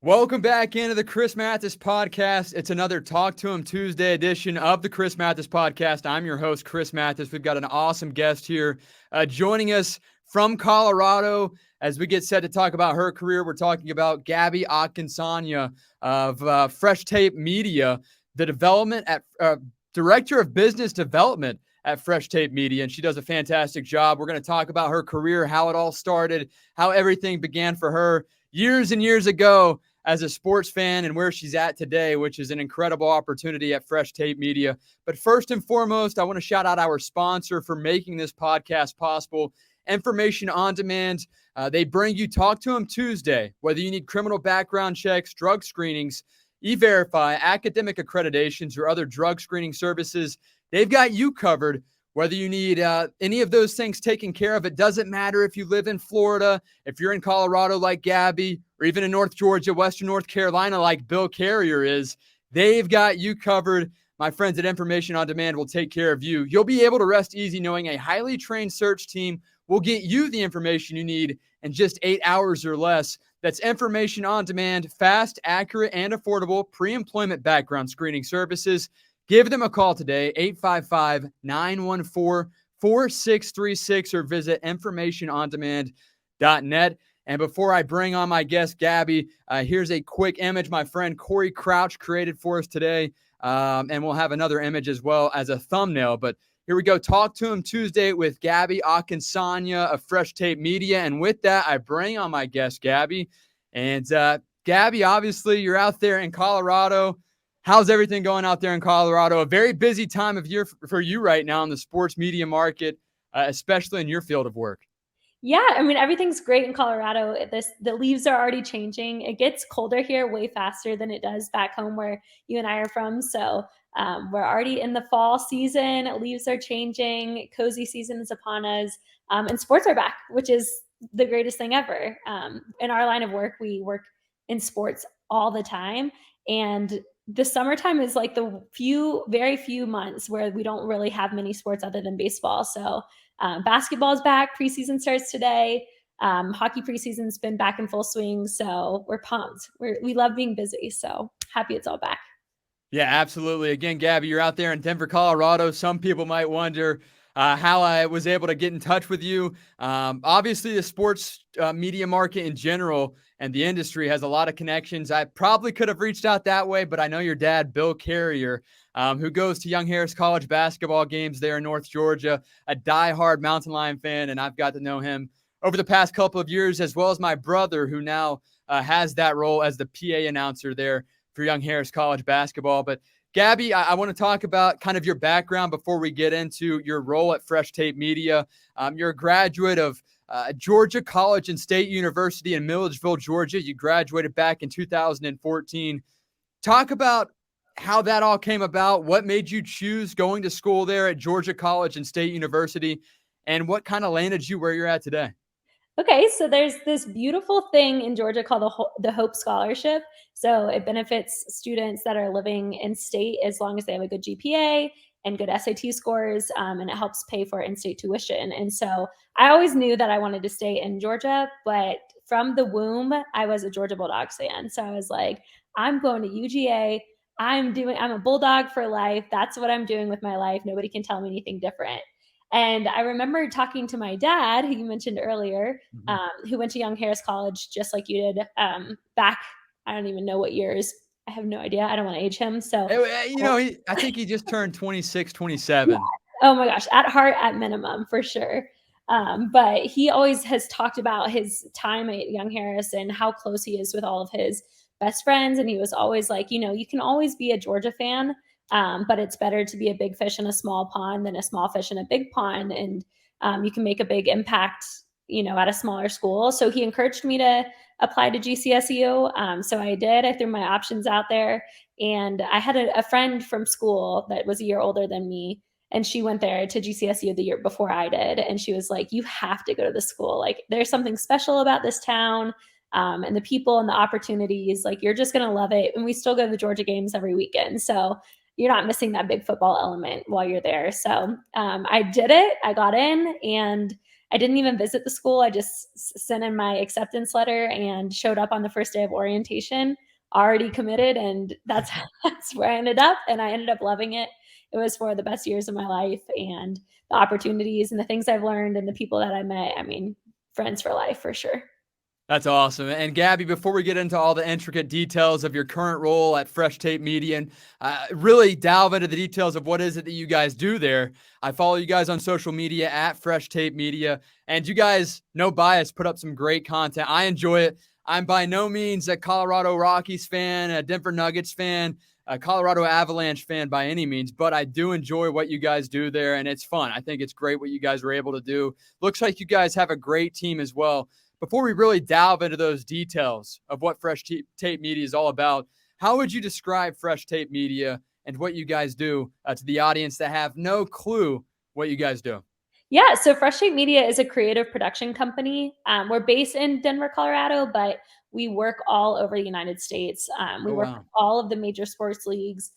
Welcome back into the Chris Mathis podcast. It's another Talk to Him Tuesday edition of the Chris Mathis podcast. I'm your host, Chris Mathis. We've got an awesome guest here joining us from Colorado as we get set to talk about her career. We're talking about Gabby Akinsanya of Fresh Tape Media, the development at director of business development at Fresh Tape Media, and she does a fantastic job. We're going to talk about her career, how it all started, how everything began for her years and years ago as a sports fan and where she's at today, which is an incredible opportunity at Fresh Tape Media. But first and foremost, I want to shout out our sponsor for making this podcast possible, Information on Demand. They bring you Talk to Them Tuesday, whether you need criminal background checks, drug screenings, E-Verify, academic accreditations, or other drug screening services. They've got you covered. Whether you need any of those things taken care of, it doesn't matter if you live in Florida, if you're in Colorado like Gabby, or even in North Georgia, Western North Carolina like Bill Carrier is, they've got you covered. My friends at Information on Demand will take care of you. You'll be able to rest easy knowing a highly trained search team will get you the information you need in just 8 hours or less. That's Information on Demand, fast, accurate, and affordable pre-employment background screening services. Give them a call today, 855-914-4636, or visit informationondemand.net. And before I bring on my guest, Gabby, here's a quick image my friend Corey Crouch created for us today. And we'll have another image as well as a thumbnail. But here we go. Talk to Him Tuesday with Gabby Akinsanya of Fresh Tape Media. And with that, I bring on my guest, Gabby. And Gabby, obviously, you're out there in Colorado. How's everything going out there in Colorado? A very busy time of year for you right now in the sports media market, especially in your field of work. Yeah, I mean, everything's great in Colorado. The leaves are already changing. It gets colder here way faster than it does back home where you and I are from. So we're already in the fall season. Leaves are changing. Cozy season is upon us. And sports are back, which is the greatest thing ever. In our line of work, we work in sports all the time. And the summertime is like the very few months where we don't really have many sports other than baseball. So basketball's back. Preseason starts today. Hockey preseason's been back in full swing. So we're pumped. We love being busy. So happy it's all back. Yeah, absolutely. Again, Gabby, you're out there in Denver, Colorado. Some people might wonder how I was able to get in touch with you. Obviously, the sports media market in general and the industry has a lot of connections. I probably could have reached out that way, but I know your dad, Bill Carrier, who goes to Young Harris College basketball games there in North Georgia, a diehard Mountain Lion fan, and I've got to know him over the past couple of years, as well as my brother, who now has that role as the PA announcer there for Young Harris College basketball. But Gabby, I want to talk about kind of your background before we get into your role at Fresh Tape Media. You're a graduate of Georgia College and State University in Milledgeville, Georgia. You graduated back in 2014. Talk about how that all came about, what made you choose going to school there at Georgia College and State University, and what kind of landed you where you're at today. Okay, so there's this beautiful thing in Georgia called the Hope Scholarship. So it benefits students that are living in state as long as they have a good GPA and good SAT scores, and it helps pay for in-state tuition. And so I always knew that I wanted to stay in Georgia, but from the womb, I was a Georgia Bulldogs fan. So I was like, I'm going to UGA. I'm a Bulldog for life. That's what I'm doing with my life. Nobody can tell me anything different. And I remember talking to my dad, who you mentioned earlier, who went to Young Harris College just like you did back, I don't even know what years. I have no idea. I don't want to age him. So, I think he just turned 26, 27. yeah. Oh my gosh, at heart, at minimum, for sure. But he always has talked about his time at Young Harris and how close he is with all of his best friends. And he was always like, you can always be a Georgia fan, but it's better to be a big fish in a small pond than a small fish in a big pond. And you can make a big impact, at a smaller school. So he encouraged me to apply to GCSU. So I did. I threw my options out there. And I had a friend from school that was a year older than me. And she went there to GCSU the year before I did. And she was like, you have to go to the school. Like, there's something special about this town. And the people and the opportunities, like, you're just going to love it. And we still go to the Georgia games every weekend. So you're not missing that big football element while you're there. So I did it. I got in, and I didn't even visit the school. I just sent in my acceptance letter and showed up on the first day of orientation, already committed. And that's where I ended up. And I ended up loving it. It was one of the best years of my life, and the opportunities and the things I've learned and the people that I met. I mean, friends for life for sure. That's awesome. And Gabby, before we get into all the intricate details of your current role at Fresh Tape Media and really delve into the details of what is it that you guys do there, I follow you guys on social media at Fresh Tape Media, and you guys, no bias, put up some great content. I enjoy it. I'm by no means a Colorado Rockies fan, a Denver Nuggets fan, a Colorado Avalanche fan by any means, but I do enjoy what you guys do there, and it's fun. I think it's great what you guys were able to do. Looks like you guys have a great team as well. Before we really delve into those details of what Fresh Tape Media is all about, how would you describe Fresh Tape Media and what you guys do to the audience that have no clue what you guys do? Yeah, so Fresh Tape Media is a creative production company. We're based in Denver, Colorado, but we work all over the United States. We Oh, work with wow. all of the major sports leagues,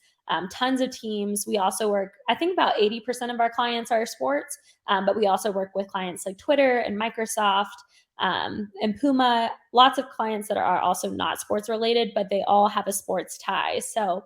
tons of teams. We also work, I think about 80% of our clients are sports, but we also work with clients like Twitter and Microsoft, and Puma, lots of clients that are also not sports related, but they all have a sports tie. So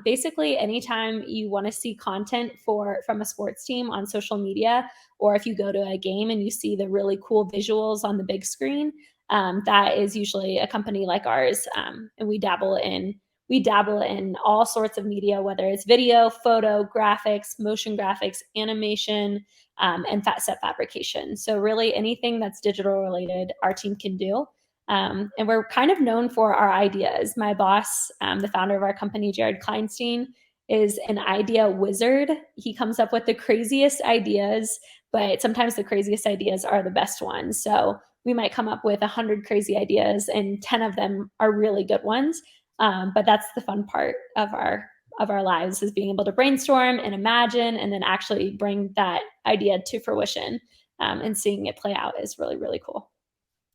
basically, anytime you want to see content from a sports team on social media, or if you go to a game and you see the really cool visuals on the big screen, that is usually a company like ours. And we dabble in all sorts of media, whether it's video, photo, graphics, motion graphics, animation, and set fabrication. So really anything that's digital related, our team can do. And we're kind of known for our ideas. My boss, the founder of our company, Jared Kleinstein, is an idea wizard. He comes up with the craziest ideas, but sometimes the craziest ideas are the best ones. So we might come up with 100 crazy ideas and 10 of them are really good ones. But that's the fun part of our lives, is being able to brainstorm and imagine and then actually bring that idea to fruition, and seeing it play out is really, really cool.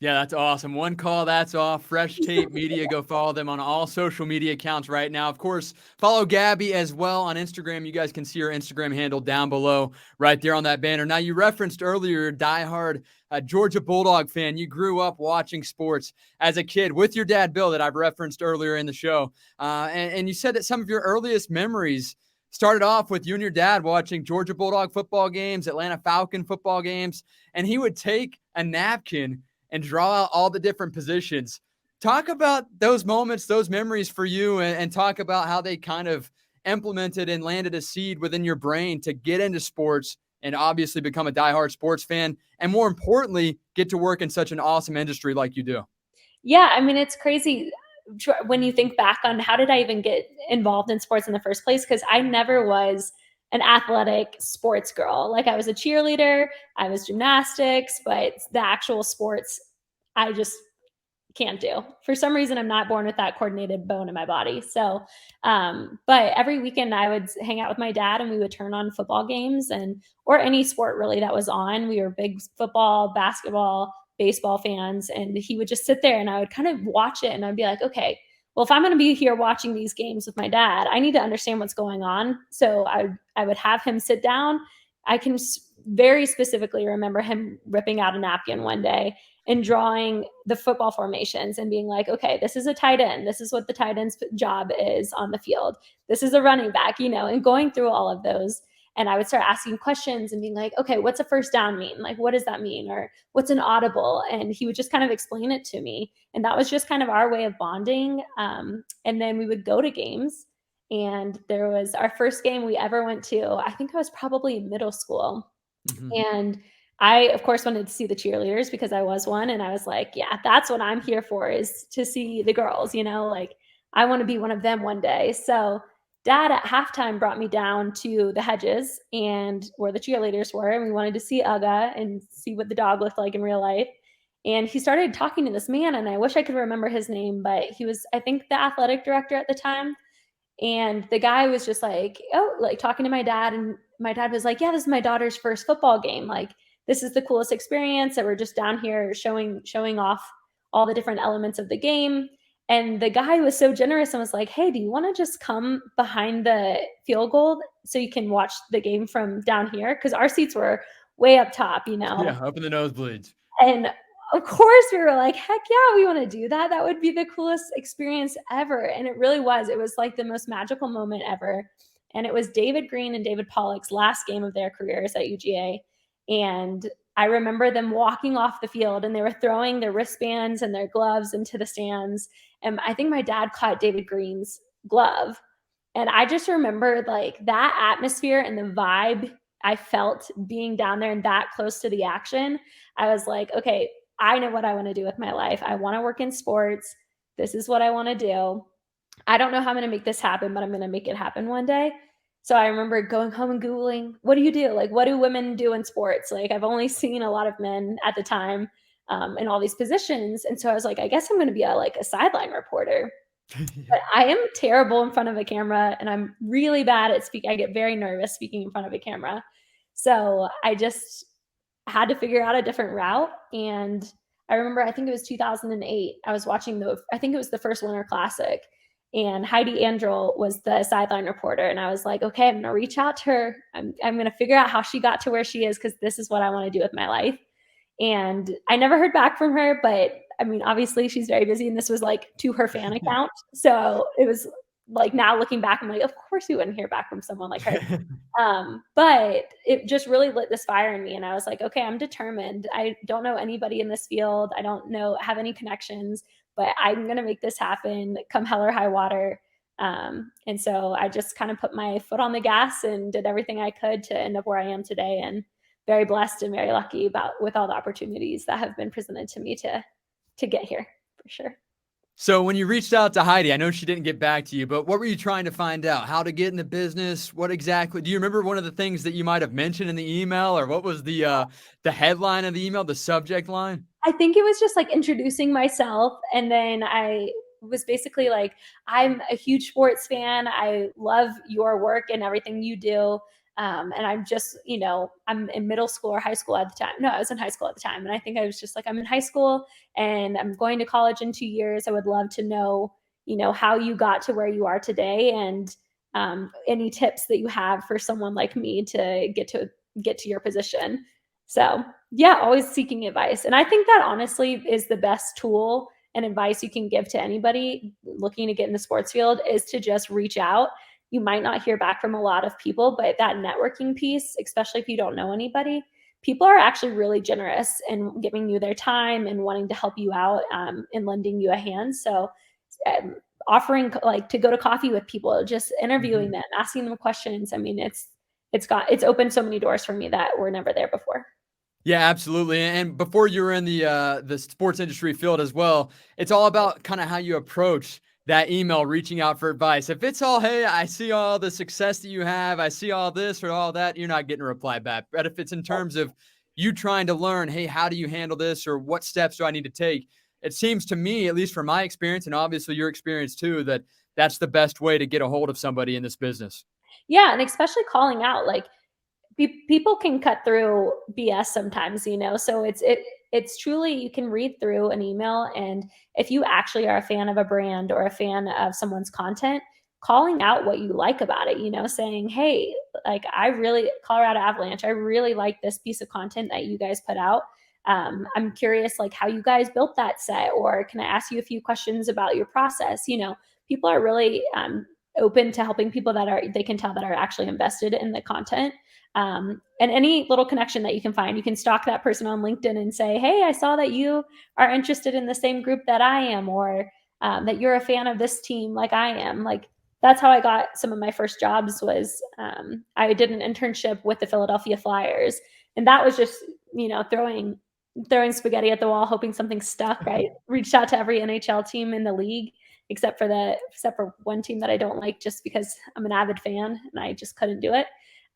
Yeah, that's awesome. One call, that's off. Fresh Tape Media. Go follow them on all social media accounts right now. Of course, follow Gabby as well on Instagram. You guys can see her Instagram handle down below right there on that banner. Now, you referenced earlier, diehard Georgia Bulldog fan. You grew up watching sports as a kid with your dad, Bill, that I've referenced earlier in the show. And you said that some of your earliest memories started off with you and your dad watching Georgia Bulldog football games, Atlanta Falcon football games, and he would take a napkin and draw out all the different positions. Talk about those moments, those memories for you, and talk about how they kind of implemented and landed a seed within your brain to get into sports and obviously become a diehard sports fan, and more importantly, get to work in such an awesome industry like you do. Yeah, I mean, it's crazy when you think back on how did I even get involved in sports in the first place? Because I never was an athletic sports girl. Like, I was a cheerleader, I was gymnastics, but the actual sports, I just can't do. For some reason, I'm not born with that coordinated bone in my body. So, but every weekend I would hang out with my dad and we would turn on football games, or any sport really that was on. We were big football, basketball, baseball fans. And he would just sit there and I would kind of watch it and I'd be like, okay, well, if I'm going to be here watching these games with my dad, I need to understand what's going on. So I would have him sit down. I can very specifically remember him ripping out a napkin one day and drawing the football formations and being like, okay, this is a tight end. This is what the tight end's job is on the field. This is a running back, and going through all of those. And I would start asking questions and being like, okay, what's a first down mean? Like, what does that mean? Or what's an audible? And he would just kind of explain it to me. And that was just kind of our way of bonding. And then we would go to games. And there was our first game we ever went to, I think I was probably in middle school. Mm-hmm. And I, of course, wanted to see the cheerleaders because I was one. And I was like, yeah, that's what I'm here for, is to see the girls, like I want to be one of them one day. So dad at halftime brought me down to the hedges and where the cheerleaders were. And we wanted to see Uga and see what the dog looked like in real life. And he started talking to this man, and I wish I could remember his name, but he was, I think, the athletic director at the time. And the guy was just like, oh, like talking to my dad. And my dad was like, yeah, this is my daughter's first football game. Like, this is the coolest experience, that we're just down here showing off all the different elements of the game. And the guy was so generous and was like, hey, do you want to just come behind the field goal so you can watch the game from down here? Because our seats were way up top, you know? Yeah, up in the nosebleeds. And of course we were like, heck yeah, we want to do that. That would be the coolest experience ever. And it really was. It was like the most magical moment ever. And it was David Green and David Pollock's last game of their careers at UGA. And I remember them walking off the field and they were throwing their wristbands and their gloves into the stands. And I think my dad caught David Green's glove. And I just remember like that atmosphere and the vibe I felt being down there and that close to the action. I was like, okay, I know what I want to do with my life. I want to work in sports. This is what I want to do. I don't know how I'm going to make this happen, but I'm going to make it happen one day. So I remember going home and Googling, what do you do? Like, what do women do in sports? Like, I've only seen a lot of men at the time in all these positions. And so I was like, I guess I'm going to be a sideline reporter. But I am terrible in front of a camera and I'm really bad at speaking. I get very nervous speaking in front of a camera. So I just had to figure out a different route. And I remember, I think it was 2008. I was watching I think it was the first Winter Classic. And Heidi Andrel was the sideline reporter. And I was like, okay, I'm going to reach out to her. I'm going to figure out how she got to where she is because this is what I want to do with my life. And I never heard back from her, but I mean, obviously she's very busy and this was like to her fan account. So it was like now looking back, I'm like, of course you wouldn't hear back from someone like her. But it just really lit this fire in me. And I was like, okay, I'm determined. I don't know anybody in this field. I don't have any connections, but I'm going to make this happen come hell or high water. And so I just kind of put my foot on the gas and did everything I could to end up where I am today. And very blessed and very lucky with all the opportunities that have been presented to me to get here for sure. So when you reached out to Heidi, I know she didn't get back to you, but what were you trying to find out? How to get in the business? What exactly? Do you remember one of the things that you might have mentioned in the email, or what was the headline of the email, the subject line? I think it was just like introducing myself, and then I was basically like, I'm a huge sports fan. I love your work and everything you do. And I'm just, I'm in middle school or high school at the time. No, I was in high school at the time. And I think I was just like, I'm in high school and I'm going to college in 2 years. I would love to know, how you got to where you are today and any tips that you have for someone like me to get to your position. So yeah, always seeking advice. And I think that honestly is the best tool and advice you can give to anybody looking to get in the sports field is to just reach out. You might not hear back from a lot of people, but that networking piece, especially if you don't know anybody, people are actually really generous in giving you their time and wanting to help you out and lending you a hand. So offering like to go to coffee with people, just interviewing them, asking them questions. I mean, it's opened so many doors for me that were never there before. Yeah, absolutely. And before you were in the sports industry field as well, it's all about kind of how you approach that email, reaching out for advice. If it's all, hey, I see all the success that you have, I see all this or all that, you're not getting a reply back. But if it's in terms of you trying to learn, hey, how do you handle this or what steps do I need to take? It seems to me, at least from my experience and obviously your experience too, that that's the best way to get a hold of somebody in this business. Yeah, and especially calling out like people can cut through BS sometimes, so it's truly you can read through an email, and if you actually are a fan of a brand or a fan of someone's content, calling out what you like about it, saying, hey, like Colorado Avalanche, I really like this piece of content that you guys put out. I'm curious like how you guys built that set, or can I ask you a few questions about your process? People are really open to helping people they can tell that are actually invested in the content. And any little connection that you can find, you can stalk that person on LinkedIn and say, hey, I saw that you are interested in the same group that I am, or that you're a fan of this team like I am. Like that's how I got some of my first jobs was I did an internship with the Philadelphia Flyers. And that was just, throwing spaghetti at the wall, hoping something stuck. I reached out to every NHL team in the league, except for one team that I don't like just because I'm an avid fan and I just couldn't do it.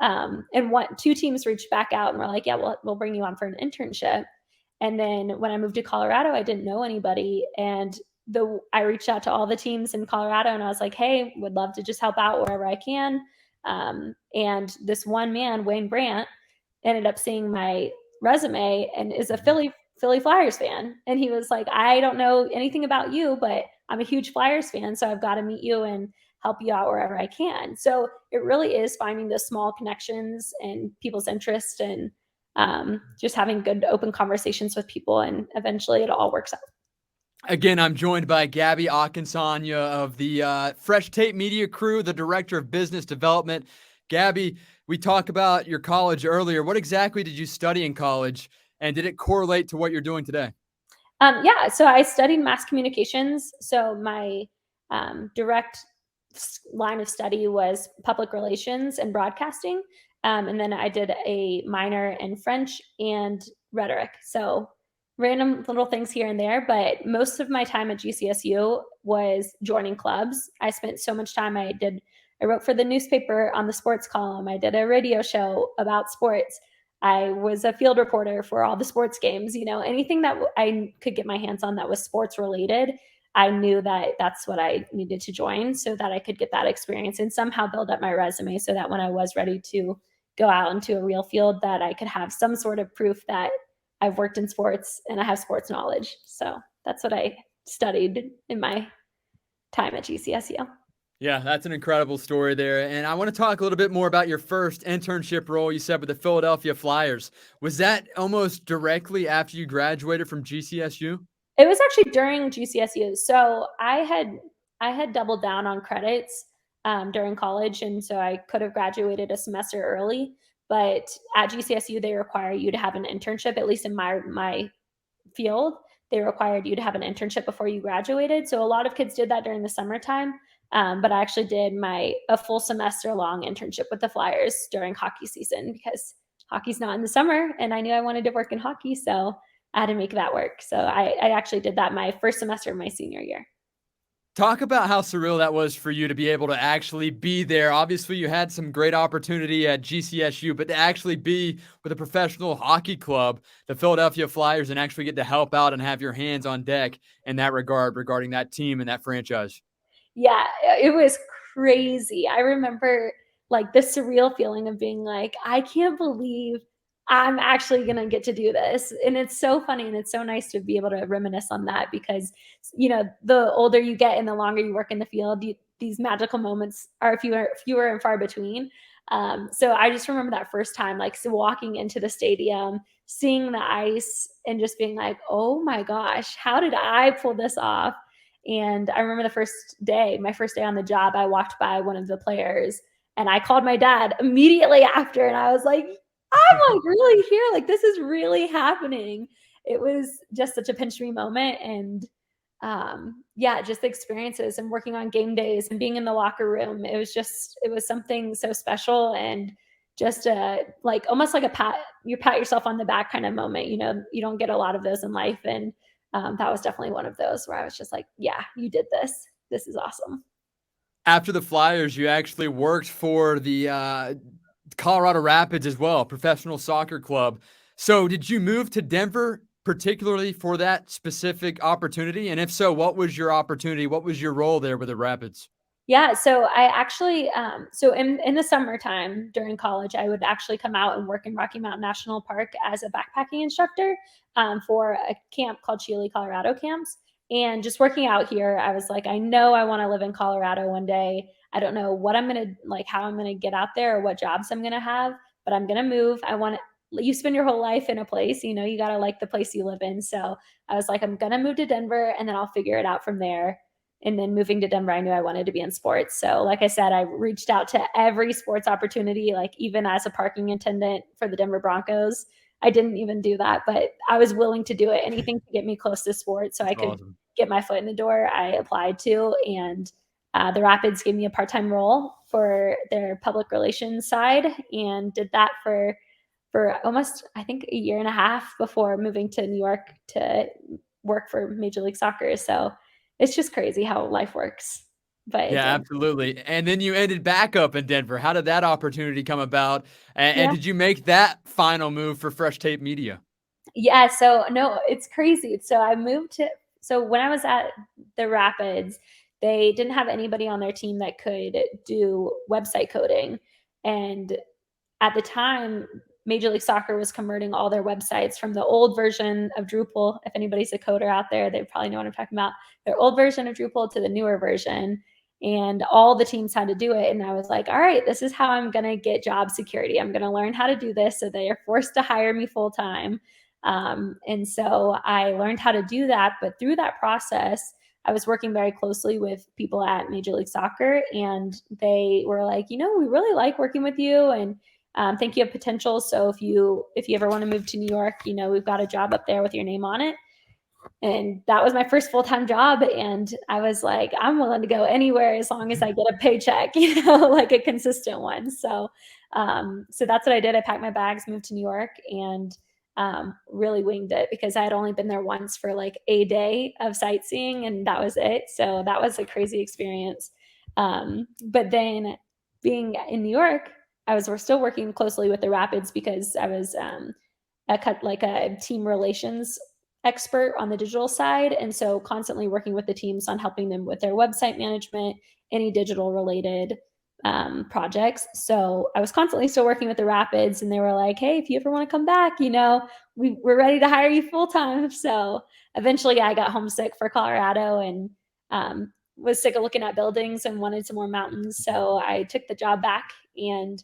And two teams reached back out and were like, yeah, we'll bring you on for an internship. And then when I moved to Colorado, I didn't know anybody. And I reached out to all the teams in Colorado and I was like, hey, would love to just help out wherever I can. And this one man, Wayne Brandt, ended up seeing my resume and is a Philly Flyers fan. And he was like, I don't know anything about you, but I'm a huge Flyers fan. So I've got to meet you and help you out wherever I can. So it really is finding those small connections and people's interest and just having good open conversations with people, and eventually it all works out. Again, I'm joined by Gabby Akinsanya of the Fresh Tape Media crew, the Director of Business Development. Gabby, we talked about your college earlier. What exactly did you study in college, and did it correlate to what you're doing today? Yeah, so I studied mass communications. So my direct line of study was public relations and broadcasting. And then I did a minor in French and rhetoric. So random little things here and there. But most of my time at GCSU was joining clubs. I spent so much time. I wrote for the newspaper on the sports column. I did a radio show about sports. I was a field reporter for all the sports games. Anything that I could get my hands on that was sports related, I knew that that's what I needed to join so that I could get that experience and somehow build up my resume so that when I was ready to go out into a real field, that I could have some sort of proof that I've worked in sports and I have sports knowledge. So that's what I studied in my time at GCSU. Yeah, that's an incredible story there. And I want to talk a little bit more about your first internship role you said with the Philadelphia Flyers. Was that almost directly after you graduated from GCSU? It was actually during GCSU. So I had doubled down on credits during college, and so I could have graduated a semester early. But at GCSU, they require you to have an internship. At least in my field, they required you to have an internship before you graduated. So a lot of kids did that during the summertime. But I actually did a full semester long internship with the Flyers during hockey season because hockey's not in the summer, and I knew I wanted to work in hockey, so I had to make that work. So I actually did that my first semester of my senior year. Talk about how surreal that was for you to be able to actually be there. Obviously, you had some great opportunity at GCSU, but to actually be with a professional hockey club, the Philadelphia Flyers, and actually get to help out and have your hands on deck in that regard regarding that team and that franchise. Yeah, it was crazy. I remember like the surreal feeling of being like, I can't believe I'm actually going to get to do this. And it's so funny and it's so nice to be able to reminisce on that because, the older you get and the longer you work in the field, these magical moments are fewer and far between. So I just remember that first time, like so walking into the stadium, seeing the ice and just being like, oh my gosh, how did I pull this off? And I remember my first day on the job, I walked by one of the players and I called my dad immediately after. And I was like, I'm like really here. Like, this is really happening. It was just such a pinch me moment. And yeah, just the experiences and working on game days and being in the locker room. It was something so special and just like almost like you pat yourself on the back kind of moment. You don't get a lot of those in life. And that was definitely one of those where I was just like, yeah, you did this. This is awesome. After the Flyers, you actually worked for the Colorado Rapids as well, professional soccer club. So did you move to Denver particularly for that specific opportunity? And if so, what was your opportunity? What was your role there with the Rapids? Yeah, so I actually, so in the summertime during college, I would actually come out and work in Rocky Mountain National Park as a backpacking instructor for a camp called Chile, Colorado camps. And just working out here, I was like, I know I want to live in Colorado one day. I don't know what I'm gonna like, how I'm gonna get out there, or what jobs I'm gonna have, but I'm gonna move. You spend your whole life in a place, you gotta like the place you live in. So I was like, I'm gonna move to Denver, and then I'll figure it out from there. And then moving to Denver, I knew I wanted to be in sports. So, like I said, I reached out to every sports opportunity, like even as a parking attendant for the Denver Broncos. I didn't even do that, but I was willing to do it. Anything to get me close to sports so I That's could awesome. get my foot in the door, I applied to. And the Rapids gave me a part time role for their public relations side and did that for almost, I think, a year and a half before moving to New York to work for Major League Soccer. So, it's just crazy how life works, but it Yeah, did. absolutely. And then you ended back up in Denver. How did that opportunity come about? And Yeah. did you make that final move for Fresh Tape Media? Yeah, so no, it's crazy. So when I was at the Rapids, they didn't have anybody on their team that could do website coding. And at the time, Major League Soccer was converting all their websites from the old version of Drupal. If anybody's a coder out there, they probably know what I'm talking about. Their old version of Drupal to the newer version. and all the teams had to do it. And I was like, all right, this is how I'm going to get job security. I'm going to learn how to do this. So they are forced to hire me full time. And so I learned how to do that. But through that process, I was working very closely with people at Major League Soccer, and they were like, we really like working with you, and think you have potential. So if you ever want to move to New York, we've got a job up there with your name on it. And that was my first full-time job. And I was like, I'm willing to go anywhere as long as I get a paycheck, like a consistent one. So that's what I did. I packed my bags, moved to New York, and really winged it because I had only been there once for like a day of sightseeing, and that was it. So that was a crazy experience. But then being in New York, we're still working closely with the Rapids because I was a team relations expert on the digital side. And so constantly working with the teams on helping them with their website management, any digital related projects. So I was constantly still working with the Rapids, and they were like, hey, if you ever want to come back, we're ready to hire you full time. So eventually I got homesick for Colorado, and was sick of looking at buildings and wanted some more mountains. So I took the job back and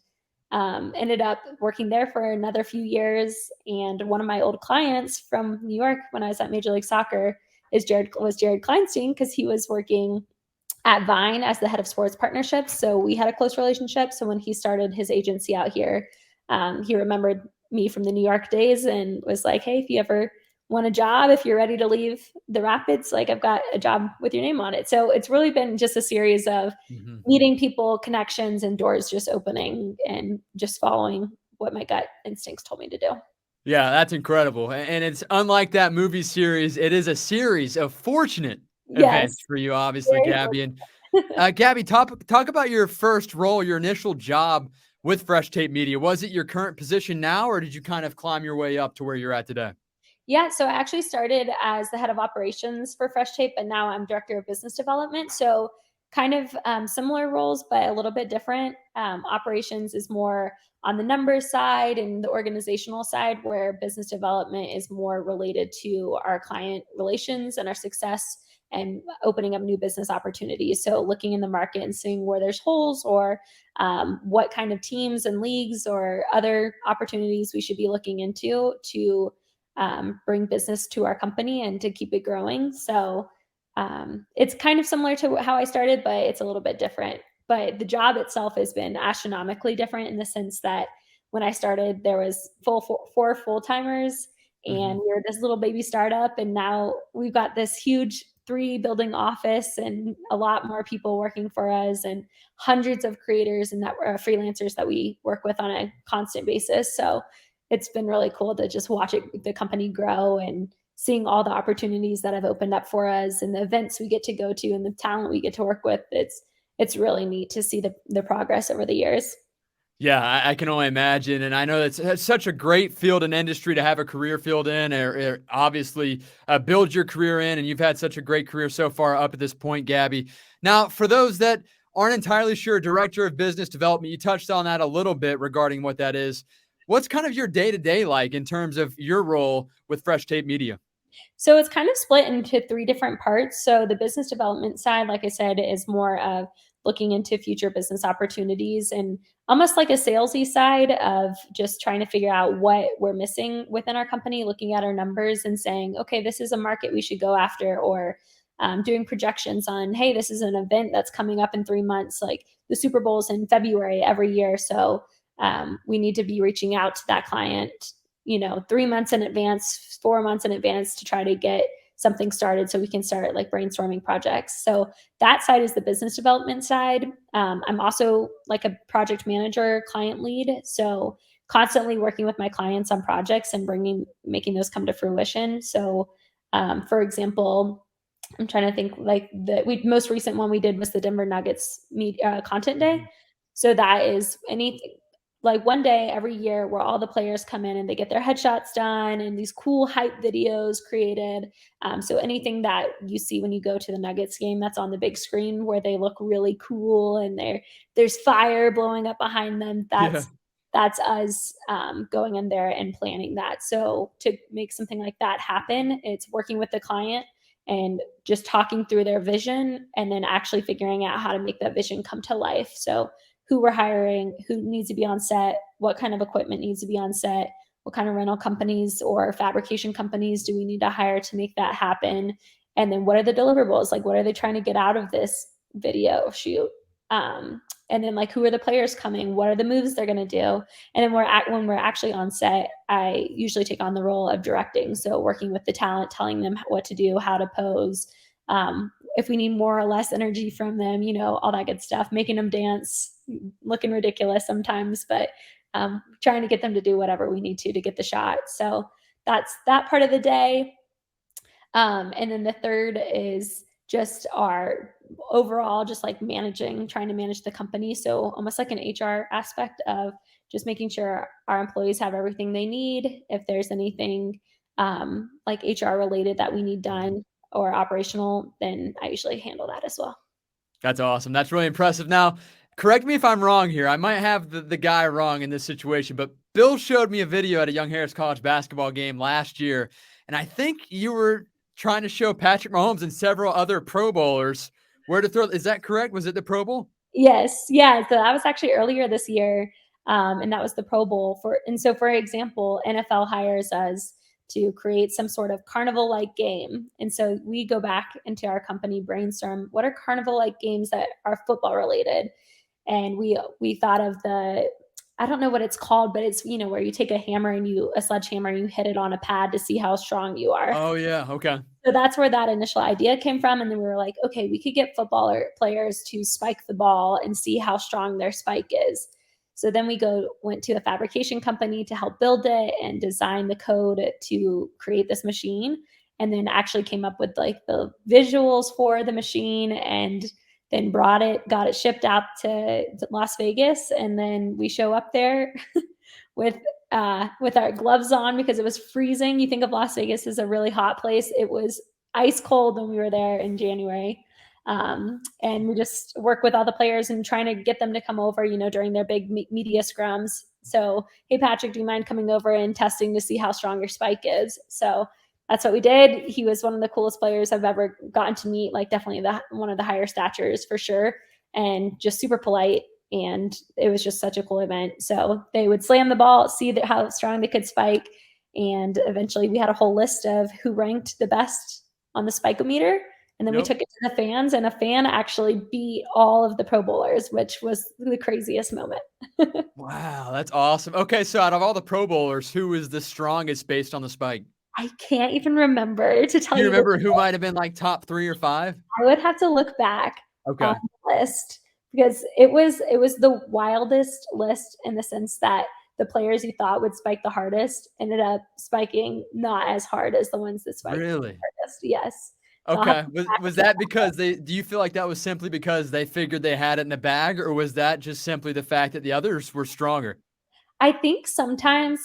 ended up working there for another few years. And one of my old clients from New York when I was at Major League Soccer was Jared Kleinstein, because he was working at Vine as the head of sports partnerships. So we had a close relationship. So when he started his agency out here, he remembered me from the New York days and was like, hey, if you ever want a job, if you're ready to leave the Rapids, like I've got a job with your name on it. So it's really been just a series of meeting people, connections, and doors just opening and just following what my gut instincts told me to do. Yeah, that's incredible. And it's unlike that movie series. It is a series of fortunate events Yes. for you, obviously, Gabby. And Gabby, talk about your first role, your initial job with Fresh Tape Media. Was it your current position now, or did you kind of climb your way up to where you're at today? Yeah, so I actually started as the head of operations for Fresh Tape, and now I'm director of business development. So kind of similar roles, but a little bit different. Operations is more on the numbers side and the organizational side, where business development is more related to our client relations and our success and opening up new business opportunities. So looking in the market and seeing where there's holes, or what kind of teams and leagues or other opportunities we should be looking into to bring business to our company and to keep it growing. So it's kind of similar to how I started, but it's a little bit different. But the job itself has been astronomically different in the sense that when I started, there was four full timers, and we were this little baby startup, and now we've got this huge 3 building office and a lot more people working for us, and hundreds of creators and freelancers that we work with on a constant basis. So it's been really cool to just watch the company grow, and seeing all the opportunities that have opened up for us and the events we get to go to and the talent we get to work with. It's really neat to see the progress over the years. Yeah, I can only imagine, and I know that's such a great field and industry to have a career field in, or obviously build your career in, and you've had such a great career so far up at this point, Gabby. Now, for those that aren't entirely sure, director of business development, you touched on that a little bit regarding what that is. What's kind of your day-to-day like in terms of your role with Fresh Tape Media? So it's kind of split into 3 different parts. So the business development side, like I said, is more of looking into future business opportunities, and almost like a salesy side of just trying to figure out what we're missing within our company, looking at our numbers and saying, okay, this is a market we should go after, or doing projections on, hey, this is an event that's coming up in 3 months, like the Super Bowl's in February every year. So we need to be reaching out to that client 3 months in advance, 4 months in advance, to try to get something started so we can start like brainstorming projects. So that side is the business development side. I'm also like a project manager, client lead. So constantly working with my clients on projects and making those come to fruition. So for example, I'm trying to think, like the most recent one we did was the Denver Nuggets content day. Mhm. So that is anything, like one day every year where all the players come in and they get their headshots done and these cool hype videos created. So anything that you see when you go to the Nuggets game that's on the big screen where they look really cool and there's fire blowing up behind them, Yeah. that's us going in there and planning that. So to make something like that happen, it's working with the client and just talking through their vision and then actually figuring out how to make that vision come to life. So who we're hiring, who needs to be on set, what kind of equipment needs to be on set, what kind of rental companies or fabrication companies do we need to hire to make that happen? And then what are the deliverables? Like, what are they trying to get out of this video shoot? And then like, who are the players coming? What are the moves they're going to do? And then when we're actually on set, I usually take on the role of directing. So working with the talent, telling them what to do, how to pose, if we need more or less energy from them, all that good stuff, making them dance, looking ridiculous sometimes, but trying to get them to do whatever we need to get the shot. So that's that part of the day. And then the third is just our overall, just like trying to manage the company. So almost like an HR aspect of just making sure our employees have everything they need. If there's anything like HR related that we need done or operational, then I usually handle that as well. That's awesome. That's really impressive. Now, correct me if I'm wrong here. I might have the guy wrong in this situation, but Bill showed me a video at a Young Harris College basketball game last year, and I think you were trying to show Patrick Mahomes and several other Pro Bowlers where to throw. Is that correct? Was it the Pro Bowl? Yes. Yeah. So that was actually earlier this year. And that was the Pro Bowl so for example, NFL hires us to create some sort of carnival like game. And so we go back into our company, brainstorm, what are carnival like games that are football related? And we thought of I don't know what it's called, but it's, where you take a sledgehammer and you hit it on a pad to see how strong you are. Oh, yeah. Okay. So that's where that initial idea came from. And then we were like, okay, we could get footballer players to spike the ball and see how strong their spike is. So then went to a fabrication company to help build it and design the code to create this machine. And then actually came up with like the visuals for the machine and then got it shipped out to Las Vegas. And then we show up there with our gloves on because it was freezing. You think of Las Vegas as a really hot place. It was ice cold when we were there in January. And we just work with all the players and trying to get them to come over, during their big media scrums. So, hey, Patrick, do you mind coming over and testing to see how strong your spike is? So that's what we did. He was one of the coolest players I've ever gotten to meet, like definitely one of the higher statures for sure, and just super polite. And it was just such a cool event. So they would slam the ball, see how strong they could spike. And eventually we had a whole list of who ranked the best on the spike-o-meter. And then we took it to the fans, and a fan actually beat all of the Pro Bowlers, which was the craziest moment. Wow, that's awesome. Okay, so out of all the Pro Bowlers, who is the strongest based on the spike? I can't even remember to tell Do you you. remember who might have been like top 3 or 5? I would have to look back Okay. on the list because it was the wildest list in the sense that the players you thought would spike the hardest ended up spiking not as hard as the ones that spiked the hardest. Yes. So Okay. Was that because do you feel like that was simply because they figured they had it in the bag, or was that just simply the fact that the others were stronger? I think sometimes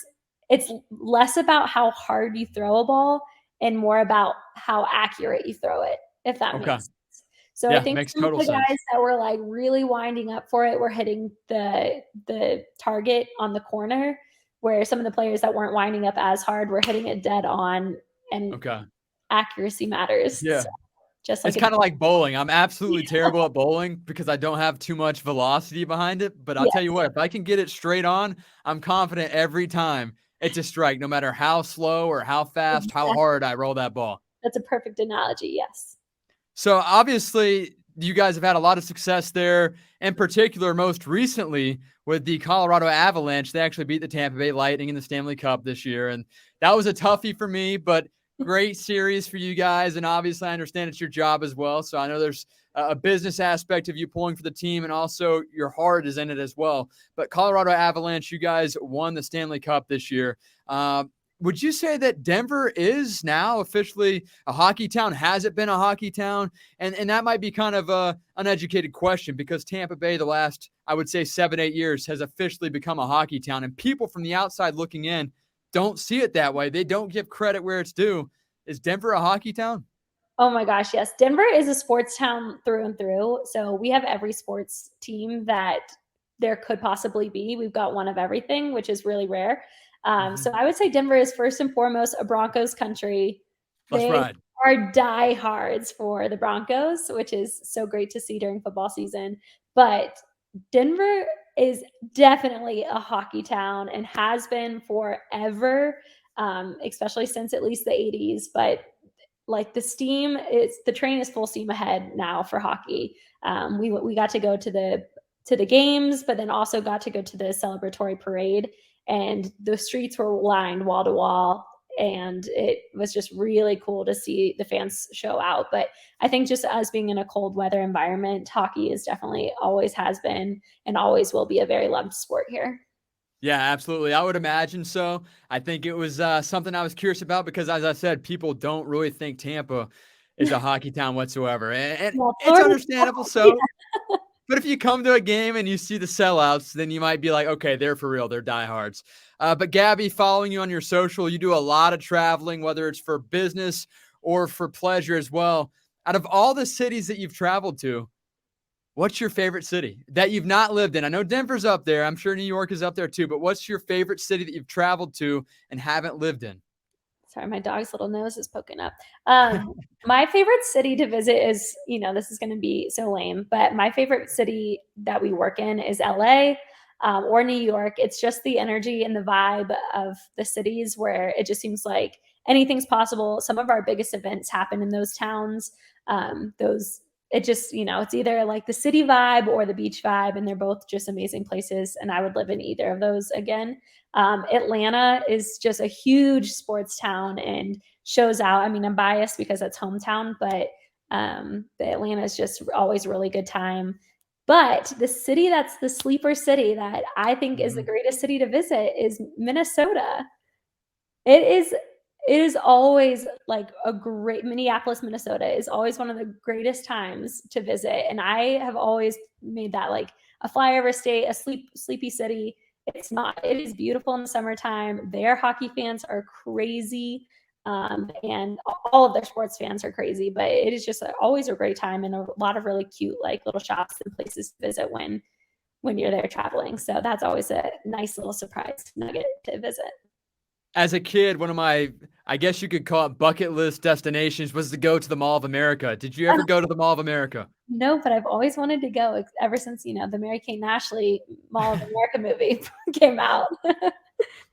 it's less about how hard you throw a ball and more about how accurate you throw it, if that Okay. makes sense. So I Yeah, think makes some of total the sense. guys that were like really winding up for it were hitting the target on the corner, where some of the players that weren't winding up as hard were hitting it dead on, and Okay. accuracy matters. Yeah. So just It's like kind of like bowling. I'm absolutely terrible at bowling because I don't have too much velocity behind it. But I'll tell you yes, what, if I can get it straight on, I'm confident every time it's a strike, no matter how slow or how fast, how exactly. hard I roll that ball. That's a perfect analogy. Yes. So obviously, you guys have had a lot of success there. In particular, most recently with the Colorado Avalanche, they actually beat the Tampa Bay Lightning in the Stanley Cup this year, and that was a toughie for me. But great series for you guys, and obviously, I understand it's your job as well. So I know there's a business aspect of you pulling for the team, and also your heart is in it as well. But Colorado Avalanche, you guys won the Stanley Cup this year. Would you say that Denver is now officially a hockey town? Has it been a hockey town? And that might be kind of a uneducated question because Tampa Bay, the last, I would say 7-8 years, has officially become a hockey town. And people from the outside looking in don't see it that way. They don't give credit where it's due. Is Denver a hockey town? Oh my gosh, yes. Denver is a sports town through and through. So we have every sports team that there could possibly be. We've got one of everything, which is really rare. So I would say Denver is first and foremost a Broncos country. Let's They ride. are diehards for the Broncos, which is so great to see during football season. But Denver is definitely a hockey town and has been forever, especially since at least the 80s. But like the train is full steam ahead now for hockey. We got to go to the games, but then also got to go to the celebratory parade, and the streets were lined wall to wall, and it was just really cool to see the fans show out. But I think just as being in a cold weather environment, hockey is definitely always has been and always will be a very loved sport here. Yeah, absolutely. I would imagine so. I think it was something I was curious about because, as I said, people don't really think Tampa is a hockey town whatsoever, and Well, it's Florida, understandable. yeah. So, but if you come to a game and you see the sellouts, then you might be like, okay, they're for real. They're diehards. But Gabby, following you on your social, you do a lot of traveling, whether it's for business or for pleasure as well. Out of all the cities that you've traveled to, what's your favorite city that you've not lived in? I know Denver's up there. I'm sure New York is up there too, but what's your favorite city that you've traveled to and haven't lived in? Sorry, my dog's little nose is poking up. My favorite city to visit is, this is going to be so lame, but my favorite city that we work in is LA, or New York. It's just the energy and the vibe of the cities where it just seems like anything's possible. Some of our biggest events happen in those towns. It just, it's either like the city vibe or the beach vibe, and they're both just amazing places. And I would live in either of those again. Atlanta is just a huge sports town and shows out. I mean, I'm biased because it's hometown, but the Atlanta is just always a really good time. But the city that's the sleeper city that I think is the Mhm. greatest city to visit is Minnesota. It is it is always like a great Minneapolis, Minnesota is always one of the greatest times to visit, and I have always made that like a flyover state, a sleepy city. It's not. It is beautiful in the summertime. Their hockey fans are crazy, and all of their sports fans are crazy. But it is just always a great time and a lot of really cute like little shops and places to visit when you're there traveling. So that's always a nice little surprise nugget to visit. As a kid, one of my, I guess you could call it bucket list destinations was to go to the Mall of America. Did you ever go to the Mall of America? No, but I've always wanted to go ever since, the Mary-Kate and Ashley Mall of America movie came out.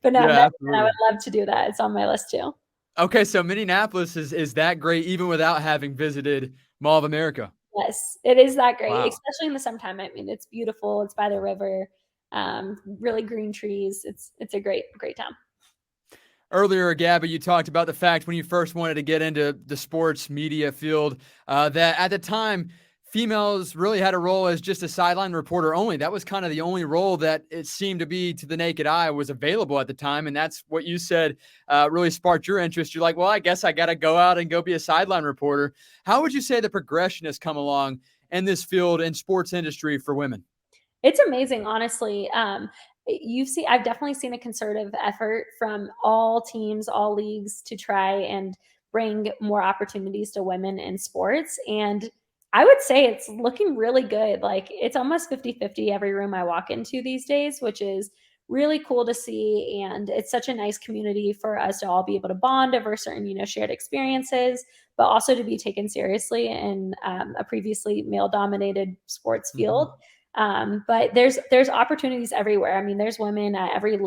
But no, I've Yeah, never been. I absolutely. would love to do that. It's on my list too. Okay, so Minneapolis is that great even without having visited Mall of America. Yes, it is that great, Wow. especially in the summertime. I mean, it's beautiful. It's by the river, really green trees. It's a great town. Earlier, Gabby, you talked about the fact when you first wanted to get into the sports media field, that at the time, females really had a role as just a sideline reporter only. That was kind of the only role that it seemed to be to the naked eye was available at the time. And that's what you said really sparked your interest. You're like, well, I guess I got to go out and go be a sideline reporter. How would you say the progression has come along in this field and sports industry for women? It's amazing, honestly. I've definitely seen a concerted effort from all teams, all leagues to try and bring more opportunities to women in sports. And I would say it's looking really good. Like it's almost 50-50 every room I walk into these days, which is really cool to see. And it's such a nice community for us to all be able to bond over certain, shared experiences, but also to be taken seriously in a previously male dominated sports field. Mhm. But there's opportunities everywhere. I mean, there's women at every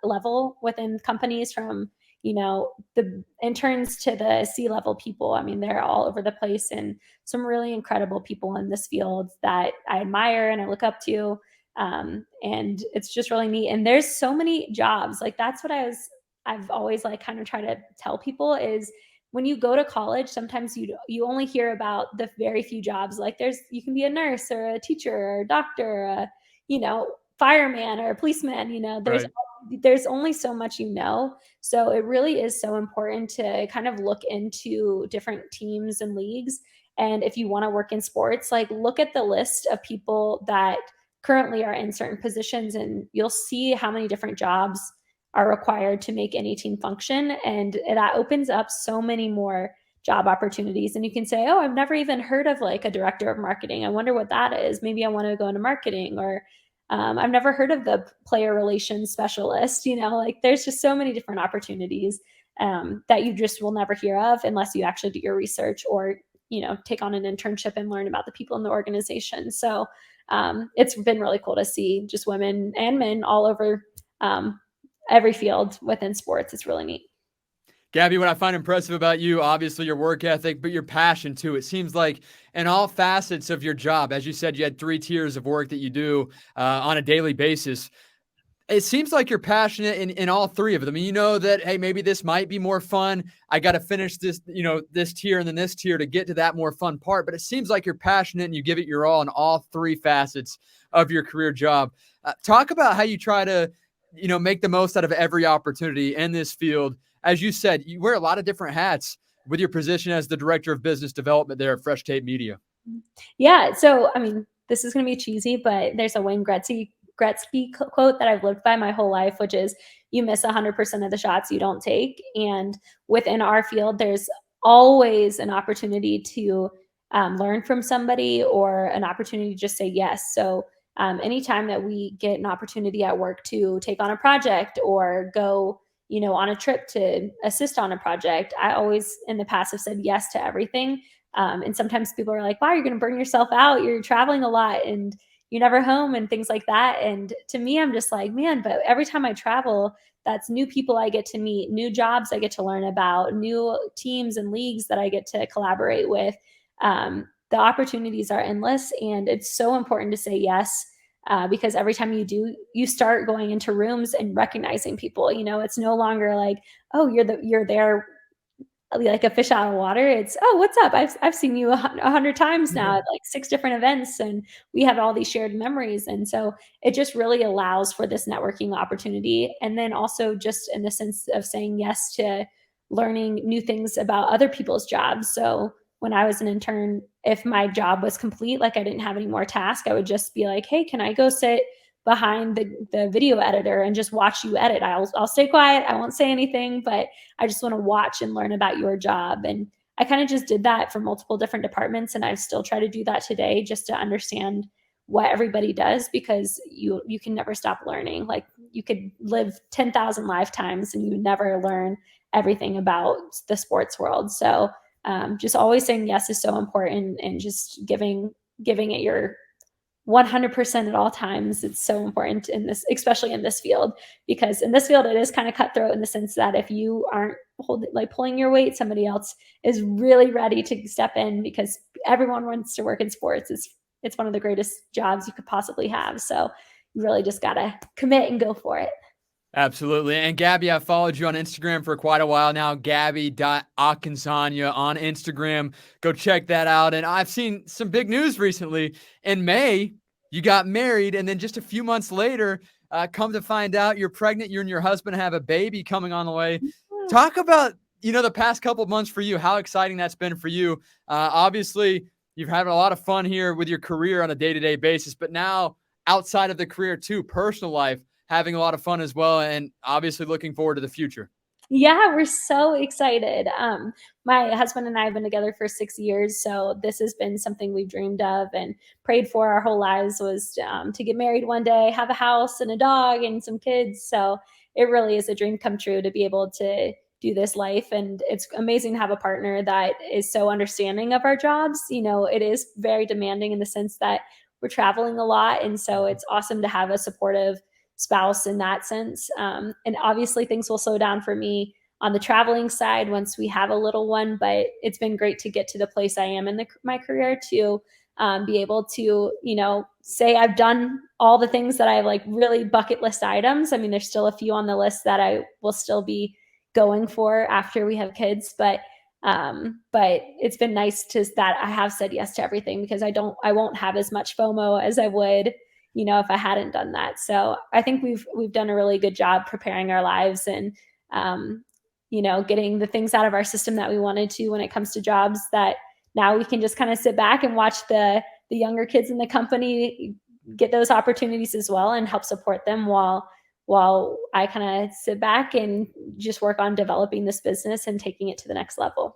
level within companies, from the interns to the C-level people. I mean, they're all over the place, and some really incredible people in this field that I admire and I look up to. And it's just really neat. And there's so many jobs. Like that's what I've always like kind of try to tell people is when you go to college, sometimes you only hear about the very few jobs. Like you can be a nurse or a teacher or a doctor, or you know, fireman or a policeman. Right. There's only so much. So it really is so important to kind of look into different teams and leagues. And if you want to work in sports, like look at the list of people that currently are in certain positions, and you'll see how many different jobs are required to make any team function. And that opens up so many more job opportunities. And you can say, oh, I've never even heard of like a director of marketing. I wonder what that is. Maybe I want to go into marketing. Or I've never heard of the player relations specialist. Like there's just so many different opportunities. that you just will never hear of unless you actually do your research or, take on an internship and learn about the people in the organization. So it's been really cool to see just women and men all over every field within sports. It's really neat. Gabby, what I find impressive about you, obviously your work ethic, but your passion too. It seems like in all facets of your job, as you said, you had 3 tiers of work that you do on a daily basis. It seems like you're passionate in all 3 of them. You know that, hey, maybe this might be more fun. I got to finish this, this tier and then this tier to get to that more fun part. But it seems like you're passionate and you give it your all in all 3 facets of your career job. Talk about how you try to, make the most out of every opportunity in this field. As you said, you wear a lot of different hats with your position as the director of business development there at Fresh Tape Media. Yeah. So, this is going to be cheesy, but there's a Wayne Gretzky quote that I've lived by my whole life, which is you miss 100% of the shots you don't take. And within our field, there's always an opportunity to learn from somebody or an opportunity to just say yes. So anytime that we get an opportunity at work to take on a project or go, on a trip to assist on a project, I always in the past have said yes to everything. And sometimes people are like, wow, you're going to burn yourself out. You're traveling a lot and you're never home and things like that. And to me, I'm just like, man, but every time I travel, that's new people I get to meet, new jobs I get to learn about, new teams and leagues that I get to collaborate with. The opportunities are endless. And it's so important to say yes. Because every time you do, you start going into rooms and recognizing people. It's no longer like, oh, you're there like a fish out of water. It's, oh, what's up? I've seen you 100 times now at like 6 different events, and we have all these shared memories. And so it just really allows for this networking opportunity. And then also just in the sense of saying yes to learning new things about other people's jobs. So when I was an intern, if my job was complete, like I didn't have any more tasks, I would just be like, hey, can I go sit behind the video editor and just watch you edit? I'll stay quiet. I won't say anything, but I just want to watch and learn about your job. And I kind of just did that for multiple different departments. And I still try to do that today just to understand what everybody does, because you can never stop learning. Like you could live 10,000 lifetimes and you never learn everything about the sports world. So just always saying yes is so important, and just giving it your 100% at all times. It's so important in this, especially in this field, because in this field, it is kind of cutthroat in the sense that if you aren't pulling your weight, somebody else is really ready to step in, because everyone wants to work in sports. It's one of the greatest jobs you could possibly have. So you really just got to commit and go for it. Absolutely. And Gabby, I've followed you on Instagram for quite a while now. Gabby.Akinsanya on Instagram. Go check that out. And I've seen some big news recently. In May, you got married. And then just a few months later, come to find out you're pregnant. You and your husband have a baby coming on the way. Talk about, the past couple of months for you, how exciting that's been for you. Obviously, you've had a lot of fun here with your career on a day-to-day basis. But now outside of the career too, personal life, having a lot of fun as well, and obviously looking forward to the future. Yeah, we're so excited. My husband and I have been together for 6 years, so this has been something we've dreamed of and prayed for our whole lives, was to get married one day, have a house and a dog and some kids. So it really is a dream come true to be able to do this life. And it's amazing to have a partner that is so understanding of our jobs. It is very demanding in the sense that we're traveling a lot. And so it's awesome to have a supportive spouse in that sense. And obviously things will slow down for me on the traveling side once we have a little one, but it's been great to get to the place I am in my career to be able to, say I've done all the things that I like, really bucket list items. I mean, there's still a few on the list that I will still be going for after we have kids, but it's been nice that I have said yes to everything, because I won't have as much FOMO as I would, if I hadn't done that. So I think we've done a really good job preparing our lives and, getting the things out of our system that we wanted to when it comes to jobs, that now we can just kind of sit back and watch the younger kids in the company get those opportunities as well and help support them while I kind of sit back and just work on developing this business and taking it to the next level.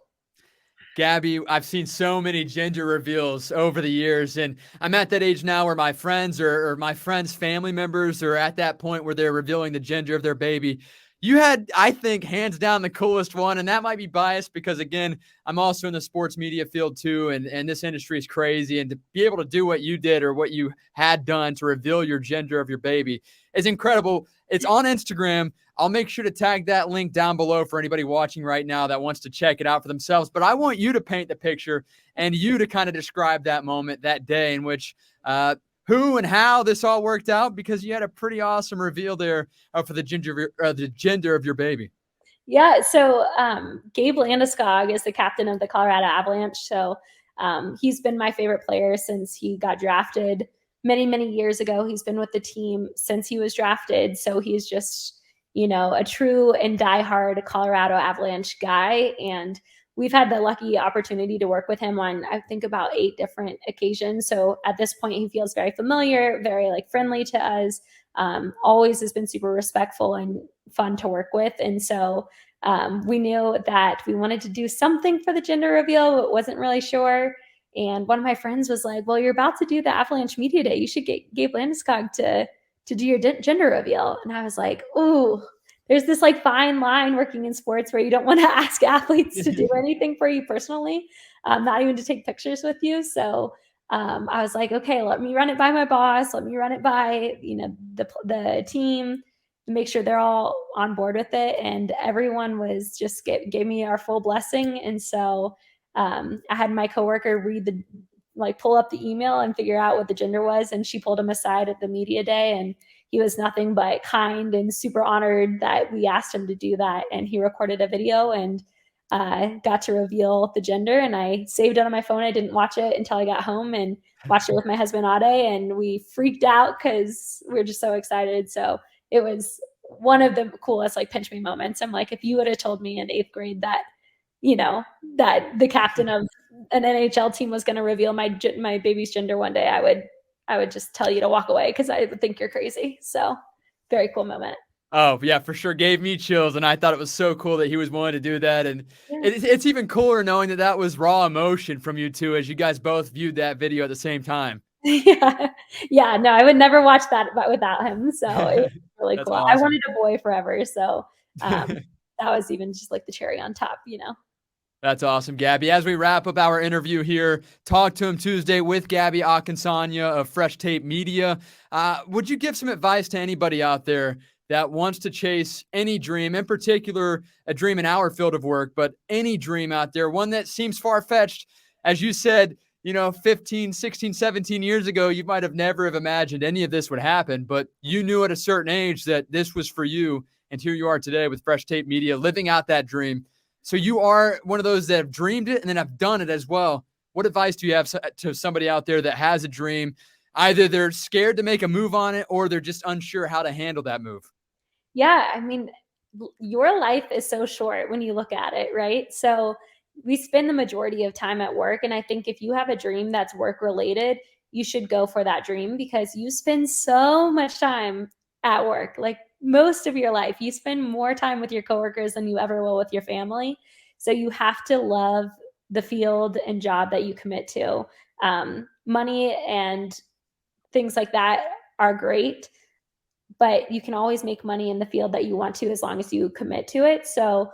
Gabby, I've seen so many gender reveals over the years, and I'm at that age now where my friends or my friends' family members are at that point where they're revealing the gender of their baby. You had, I think, hands down the coolest one, and that might be biased because, again, I'm also in the sports media field too, and this industry is crazy. And to be able to do what you did or what you had done to reveal your gender of your baby is incredible. It's on Instagram. I'll make sure to tag that link down below for anybody watching right now that wants to check it out for themselves. But I want you to paint the picture and you to kind of describe that moment, that day in which who and how this all worked out, because you had a pretty awesome reveal there for the gender of your baby. Yeah, so Gabe Landeskog is the captain of the Colorado Avalanche. So he's been my favorite player since he got drafted many, many years ago. He's been with the team since he was drafted. So he's just, a true and diehard Colorado Avalanche guy. And we've had the lucky opportunity to work with him on, I think, about 8 different occasions. So at this point, he feels very familiar, very friendly to us. Always has been super respectful and fun to work with. And so we knew that we wanted to do something for the gender reveal, but wasn't really sure. And one of my friends was like, well, you're about to do the Avalanche Media Day. You should get Gabe Landeskog to do your gender reveal. And I was like, ooh, there's this fine line working in sports where you don't want to ask athletes to do anything for you personally, not even to take pictures with you. So I was like, okay, let me run it by my boss. Let me run it by, the team, make sure they're all on board with it. And everyone was just gave me our full blessing. And so I had my coworker read pull up the email and figure out what the gender was. And she pulled him aside at the media day, and he was nothing but kind and super honored that we asked him to do that. And he recorded a video and got to reveal the gender, and I saved it on my phone. I didn't watch it until I got home and watched it with my husband Ade, and we freaked out because we were just so excited. So it was one of the coolest pinch me moments. I'm like, if you would have told me in 8th grade that that the captain of an NHL team was going to reveal my baby's gender one day, I would just tell you to walk away because I would think you're crazy. So very cool moment. Oh, yeah, for sure. Gave me chills, and I thought it was so cool that he was willing to do that. And it's even cooler knowing that was raw emotion from you two as you guys both viewed that video at the same time. Yeah. No, I would never watch that without him. So it was really cool. Awesome. I wanted a boy forever. So that was even just the cherry on top, That's awesome, Gabby. As we wrap up our interview here, Talk to Him Tuesday with Gabby Akinsanya of Fresh Tape Media, would you give some advice to anybody out there that wants to chase any dream, in particular a dream in our field of work, but any dream out there, one that seems far-fetched? As you said, 15, 16, 17 years ago, you might have never have imagined any of this would happen, but you knew at a certain age that this was for you, and here you are today with Fresh Tape Media, living out that dream. So you are one of those that have dreamed it and then have done it as well. What advice do you have to somebody out there that has a dream? Either they're scared to make a move on it or they're just unsure how to handle that move. Yeah, I mean, your life is so short when you look at it, right? So we spend the majority of time at work. And I think if you have a dream that's work related, you should go for that dream because you spend so much time at work. Most of your life, you spend more time with your coworkers than you ever will with your family. So you have to love the field and job that you commit to. Money and things like that are great, but you can always make money in the field that you want to as long as you commit to it. So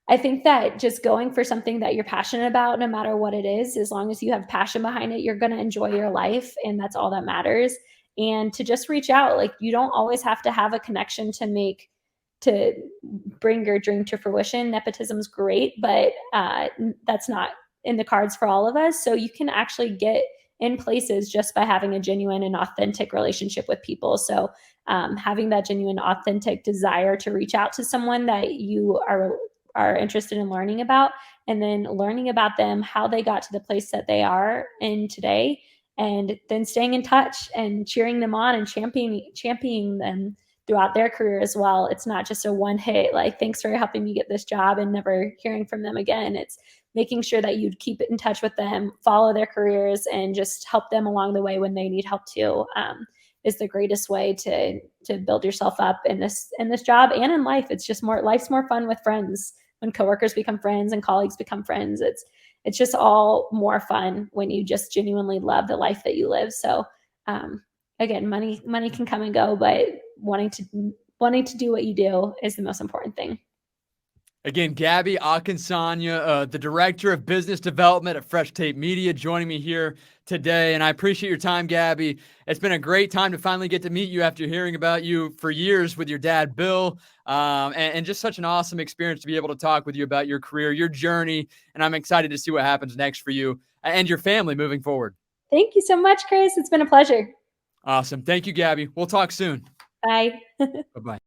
I think that just going for something that you're passionate about, no matter what it is, as long as you have passion behind it, you're going to enjoy your life. And that's all that matters. And to just reach out, you don't always have to have a connection to bring your dream to fruition. Nepotism's great, but that's not in the cards for all of us. So you can actually get in places just by having a genuine and authentic relationship with people. So having that genuine, authentic desire to reach out to someone that you are interested in learning about, and then learning about them, how they got to the place that they are in today, and then staying in touch and cheering them on and championing them throughout their career as well. It's not just a one hit, thanks for helping me get this job and never hearing from them again. It's making sure that you keep in touch with them, follow their careers, and just help them along the way when they need help too. Is the greatest way to build yourself up in this job and in life. It's just life's more fun with friends. When coworkers become friends and colleagues become friends, it's just all more fun when you just genuinely love the life that you live. So again, money can come and go, but wanting wanting to do what you do is the most important thing. Again, Gabby Akinsanya, the Director of Business Development at Fresh Tape Media, joining me here today. And I appreciate your time, Gabby. It's been a great time to finally get to meet you after hearing about you for years with your dad, Bill, and just such an awesome experience to be able to talk with you about your career, your journey. And I'm excited to see what happens next for you and your family moving forward. Thank you so much, Chris. It's been a pleasure. Awesome. Thank you, Gabby. We'll talk soon. Bye. Bye-bye.